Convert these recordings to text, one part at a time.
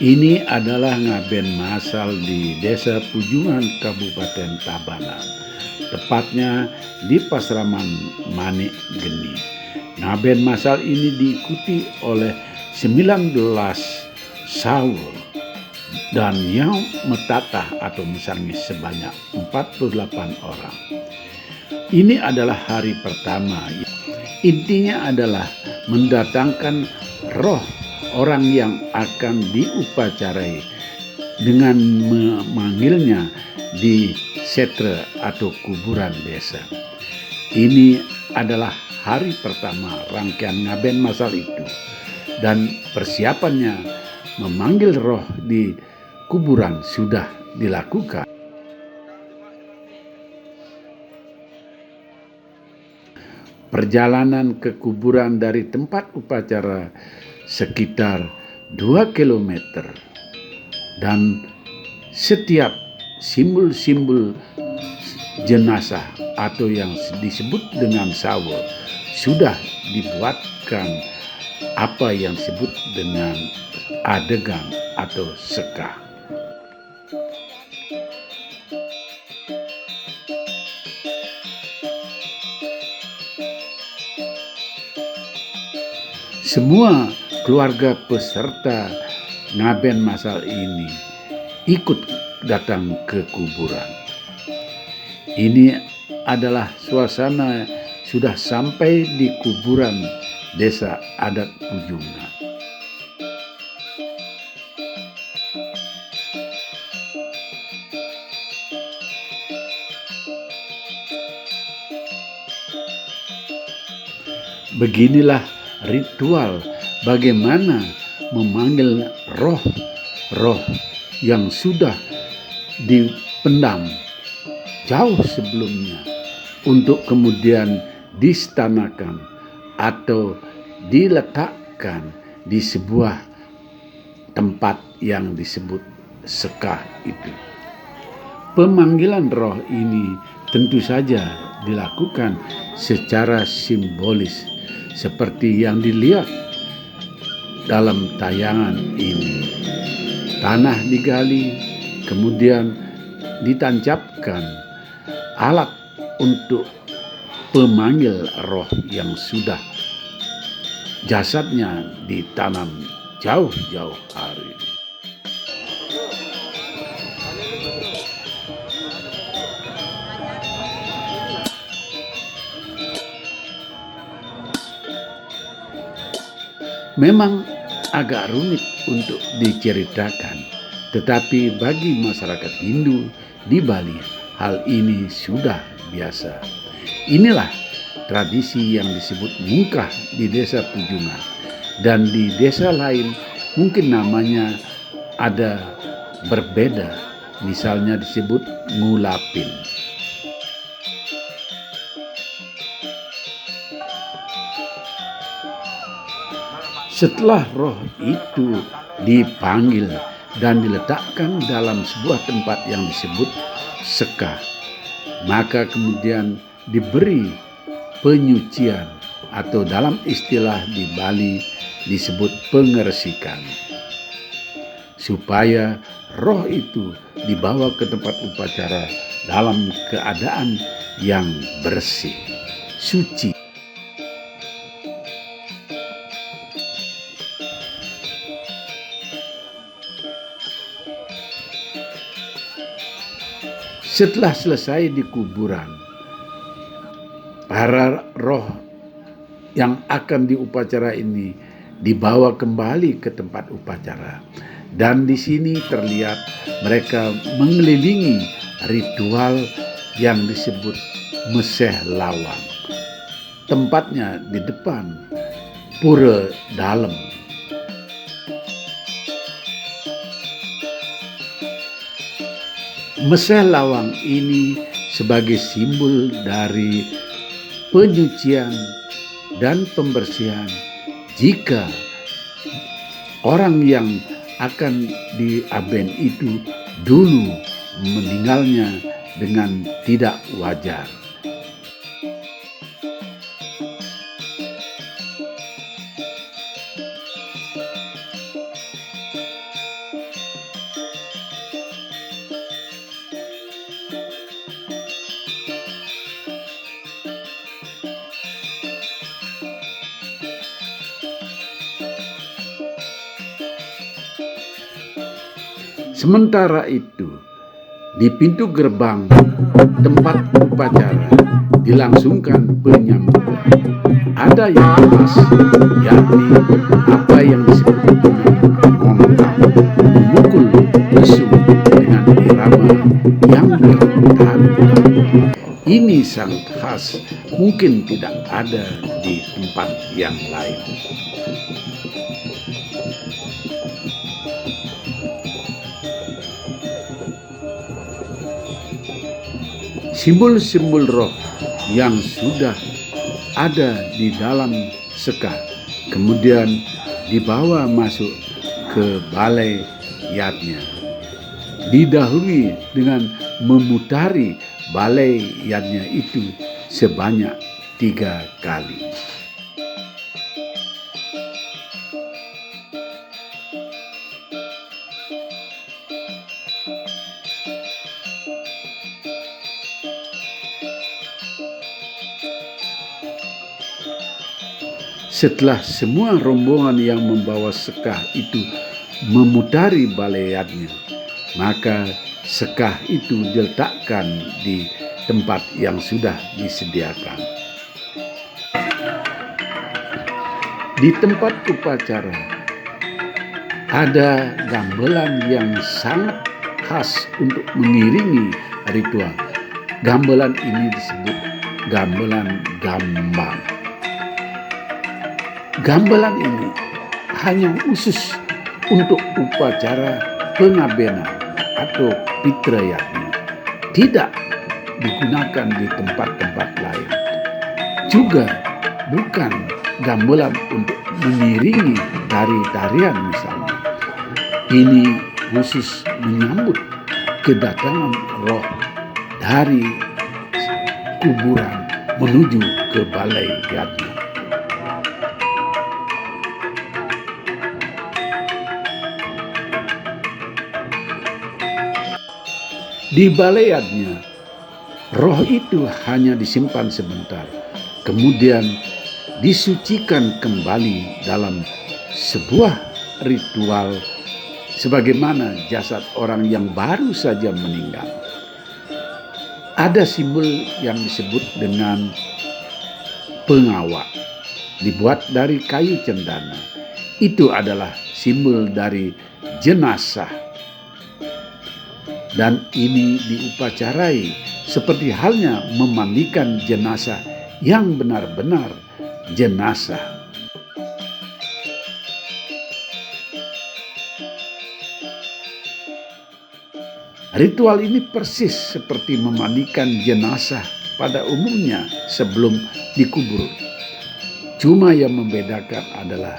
Ini adalah ngaben masal di Desa Pujungan, Kabupaten Tabanan, tepatnya di Pasraman Manik Geni. Ngaben masal ini diikuti oleh 19 saul dan yang metatah atau mesangis sebanyak 48 orang. Ini adalah hari pertama. Intinya adalah mendatangkan roh orang yang akan diupacarai dengan memanggilnya di setre atau kuburan desa. Ini adalah hari pertama rangkaian ngaben masal itu, dan persiapannya memanggil roh di kuburan sudah dilakukan. Perjalanan ke kuburan dari tempat upacara sekitar 2 kilometer, dan setiap simbol-simbol jenazah atau yang disebut dengan saul sudah dibuatkan apa yang disebut dengan adegan atau seka. Semua keluarga peserta ngaben masal ini ikut datang ke kuburan. Ini adalah suasana sudah sampai di kuburan desa adat Pujungan. Beginilah ritual bagaimana memanggil roh-roh yang sudah dipendam jauh sebelumnya untuk kemudian distanakan atau diletakkan di sebuah tempat yang disebut seka itu. Pemanggilan roh ini tentu saja dilakukan secara simbolis seperti yang dilihat dalam tayangan ini. Tanah digali, kemudian ditancapkan alat untuk pemanggil roh yang sudah jasadnya ditanam jauh-jauh hari. Memang agak rumit untuk diceritakan, tetapi bagi masyarakat Hindu di Bali hal ini sudah biasa. Inilah tradisi yang disebut mungkah di Desa Pujungan, dan di desa lain mungkin namanya ada berbeda, misalnya disebut ngulapin. Setelah roh itu dipanggil dan diletakkan dalam sebuah tempat yang disebut seka, maka kemudian diberi penyucian atau dalam istilah di Bali disebut pengersikan, supaya roh itu dibawa ke tempat upacara dalam keadaan yang bersih, suci. Setelah selesai di kuburan, para roh yang akan diupacara ini dibawa kembali ke tempat upacara, dan di sini terlihat mereka mengelilingi ritual yang disebut meseh lawang. Tempatnya di depan pura dalem. Meseh lawang ini sebagai simbol dari penyucian dan pembersihan jika orang yang akan diaben itu dulu meninggalnya dengan tidak wajar. Sementara itu, di pintu gerbang tempat upacara dilangsungkan penyambutan. Ada yang khas, yakni apa yang disebut dengan ngontang, memukul lesung dengan irama yang bertahan. Ini sangat khas, mungkin tidak ada di tempat yang lain. Simbol-simbol roh yang sudah ada di dalam sekah kemudian dibawa masuk ke balai yatnya. Didahului dengan memutari balai yatnya itu sebanyak 3 kali. Setelah semua rombongan yang membawa sekah itu memutari balai yatnya, maka sekah itu diletakkan di tempat yang sudah disediakan. Di tempat upacara ada gamelan yang sangat khas untuk mengiringi ritual. Gamelan ini disebut gamelan gambang. Gamelan ini hanya khusus untuk upacara pengabenan atau pitrayatnya, tidak digunakan di tempat-tempat lain. Juga bukan gamelan untuk mengiringi tari-tarian misalnya. Ini khusus menyambut kedatangan roh dari kuburan menuju ke balai yatnya. Di balai yatnya, roh itu hanya disimpan sebentar, kemudian disucikan kembali dalam sebuah ritual sebagaimana jasad orang yang baru saja meninggal. Ada simbol yang disebut dengan pengawak, dibuat dari kayu cendana. Itu adalah simbol dari jenazah. Dan ini diupacarai seperti halnya memandikan jenazah yang benar-benar jenazah. Ritual ini persis seperti memandikan jenazah pada umumnya sebelum dikubur. Cuma yang membedakan adalah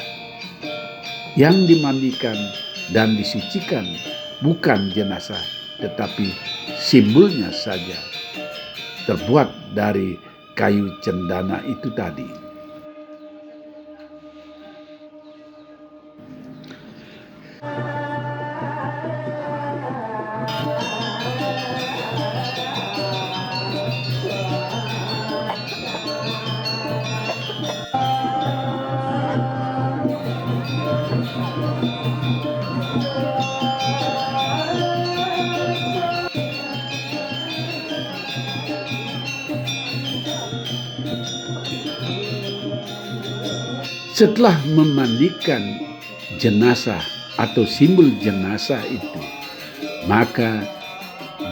yang dimandikan dan disucikan bukan jenazah, tetapi simbolnya saja terbuat dari kayu cendana itu tadi. Setelah memandikan jenazah atau simbol jenazah itu, maka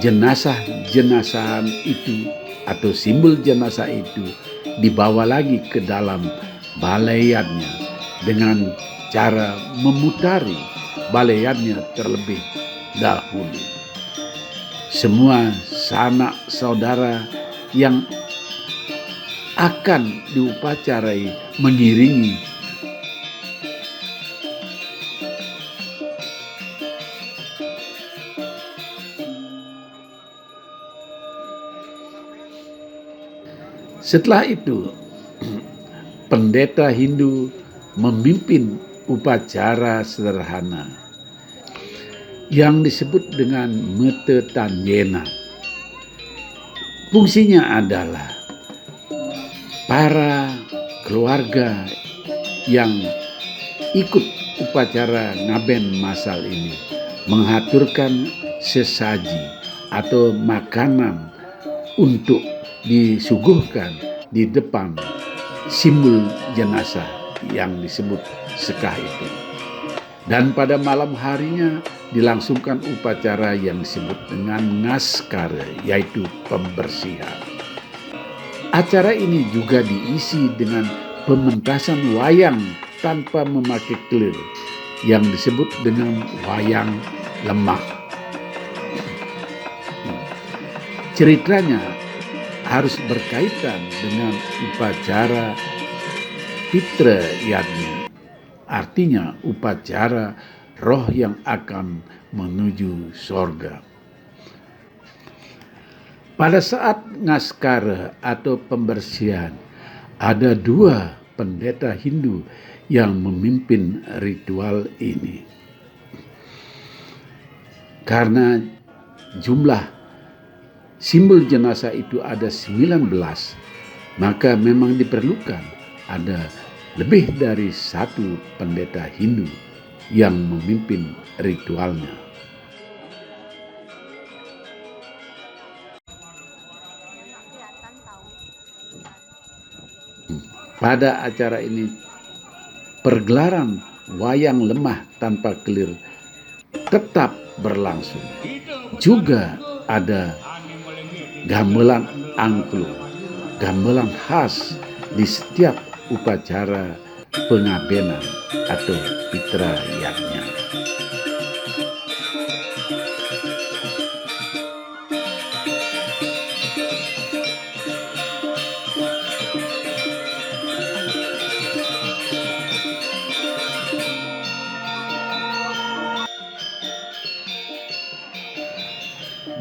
jenazah-jenazahan itu atau simbol jenazah itu dibawa lagi ke dalam balai yatnya dengan cara memutari balai yatnya terlebih dahulu. Semua sanak saudara yang akan diupacarai mengiringi Setelah itu, pendeta Hindu memimpin upacara sederhana yang disebut dengan Mete Tanyena. Fungsinya adalah para keluarga yang ikut upacara ngaben masal ini mengaturkan sesaji atau makanan untuk disuguhkan di depan simbol jenazah yang disebut sekah itu. Dan pada malam harinya dilangsungkan upacara yang disebut dengan ngaskar, yaitu pembersihan. Acara ini juga diisi dengan pementasan wayang tanpa memakai kelir yang disebut dengan wayang lemah. Ceritanya harus berkaitan dengan upacara Pitra Yadnya, artinya upacara roh yang akan menuju sorga. Pada saat ngaskara atau pembersihan, ada 2 pendeta Hindu yang memimpin ritual ini. Karena jumlah simbol jenazah itu ada 19, maka memang diperlukan ada lebih dari 1 pendeta Hindu yang memimpin ritualnya. Pada acara ini, pergelaran wayang lemah tanpa kelir tetap berlangsung. Juga ada gamelan angklung, gamelan khas di setiap upacara pengabenan atau Pitra Yadnya.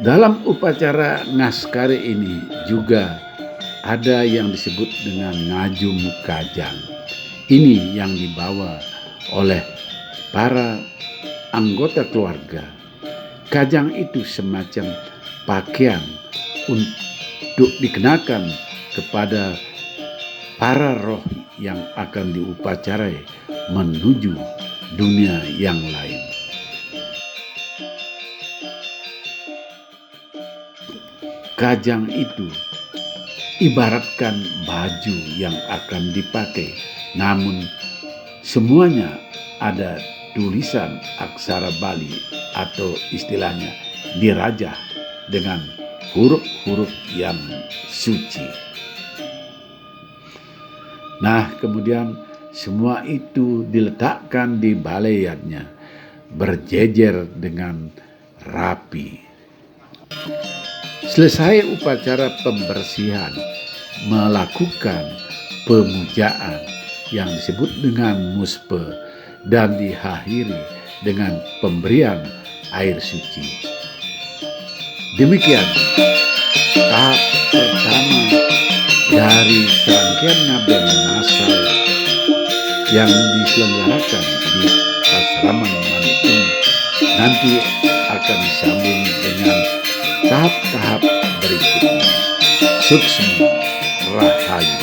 Dalam upacara ngaskari ini juga ada yang disebut dengan ngaju mukajang. Ini yang dibawa oleh para anggota keluarga. Kajang itu semacam pakaian untuk dikenakan kepada para roh yang akan diupacarai menuju dunia yang lain. Kajang itu ibaratkan baju yang akan dipakai, namun semuanya ada tulisan aksara Bali atau istilahnya dirajah dengan huruf-huruf yang suci. Nah, kemudian semua itu diletakkan di balaiannya, berjejer dengan rapi. Selesai upacara pembersihan, melakukan pemujaan yang disebut dengan muspe dan diakhiri dengan pemberian air suci. Demikian tahap pertama dari serangkaian ngaben masal yang diselenggarakan di Pasraman Manuk ini. Nanti akan disambung dengan tahap-tahap berikutnya. Suksma Rahayu.